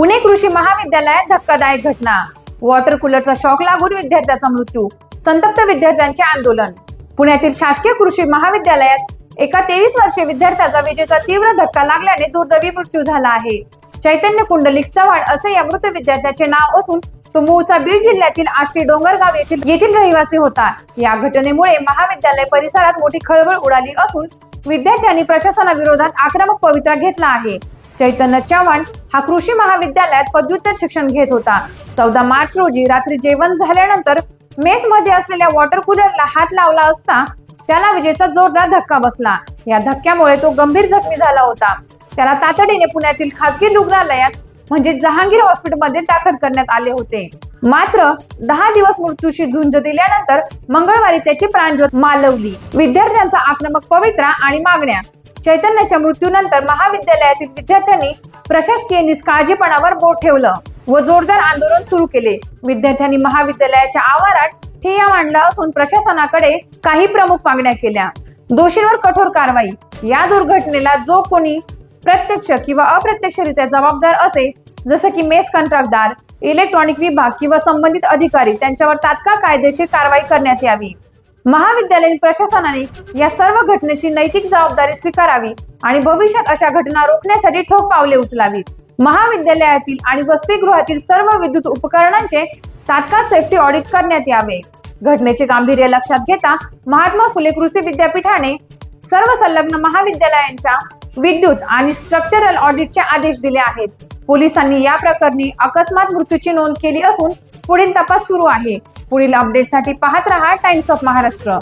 पुणे कृषी महाविद्यालयात धक्कादायक घटना, वॉटर कूलरचा शॉक लागून विद्यार्थ्याचा मृत्यू, संतप्त विद्यार्थ्यांचे आंदोलन। पुण्यातील शासकीय कृषी महाविद्यालयात एका 23 वर्षीय विद्यार्थ्याचा विजेचा तीव्र धक्का लागल्याने दुर्दैवी मृत्यू झाला आहे। चैतन्य कुंडलिक चव्हाण असे या मृत विद्यार्थ्याचे नाव असून तो मूळचा बीड जिल्ह्यातील आष्टी डोंगरगाव येथील रहिवासी होता। या घटनेमुळे महाविद्यालय परिसरात मोठी खळबळ उडाली असून विद्यार्थ्यांनी प्रशासनाविरोधात आक्रमक पवित्रा घेतला आहे। चैतन्य चव्हाण हा कृषी महाविद्यालयात पदव्युत्तर शिक्षण घेत होता। 14 मार्च रोजी रात्री जेवण झाल्यानंतर मेस मध्ये असलेल्या वॉटर कूलरला हात लावला असता त्याला विजेचा जोरदार धक्का बसला। या धक्क्यामुळे तो गंभीर जखमी झाला होता। त्याला तातडीने पुण्यातील खासगी रुग्णालयात म्हणजे जहांगीर हॉस्पिटलमध्ये दाखल करण्यात आले होते। मात्र 10 दिवस मृत्यूशी झुंज दिल्यानंतर मंगळवारी त्याची प्राणज्योत मालवली। विद्यार्थ्यांचा आक्रमक पवित्रा आणि मागण्या। चैतन्याच्या मृत्यूनंतर महाविद्यालयातील विद्यार्थ्यांनी प्रशासकीय निष्काळजीपणावर बोट ठेवलं व जोरदार आंदोलन सुरू केले। विद्यार्थ्यांनी महाविद्यालयाच्या आवारात ठिय्या मांडला असून प्रशासनाकडे काही प्रमुख मागण्या केल्या। दोषींवर कठोर कारवाई। या दुर्घटनेला जो कोणी प्रत्यक्ष किंवा अप्रत्यक्षरित्या जबाबदार असे, जसे की मेस कंत्राटदार, इलेक्ट्रॉनिक विभाग किंवा संबंधित अधिकारी, त्यांच्यावर तात्काळ कायदेशीर कारवाई करण्यात यावी। महाविद्यालयीन प्रशासनाने या सर्व घटनेची नैतिक जबाबदारी स्वीकारावी आणि भविष्यात अशा घटना रोखण्यासाठी ठोस पावले उचलावीत। महाविद्यालयातील आणि वसतिगृहातील सर्व विद्युत उपकरणांचे तात्काळ सेफ्टी ऑडिट करण्यात यावे। घटनेचे गांभीर्य लक्षात घेता महात्मा फुले कृषी विद्यापीठाने सर्व संलग्न महाविद्यालयांच्या विद्युत आणि स्ट्रक्चरल ऑडिटचे आदेश दिले आहेत। पोलिसांनी या प्रकरणी अकस्मात मृत्यूची नोंद केली असून पुढील तपास सुरू आहे। पुढील अपडेटसाठी पाहत रहा टाइम्स ऑफ महाराष्ट्र।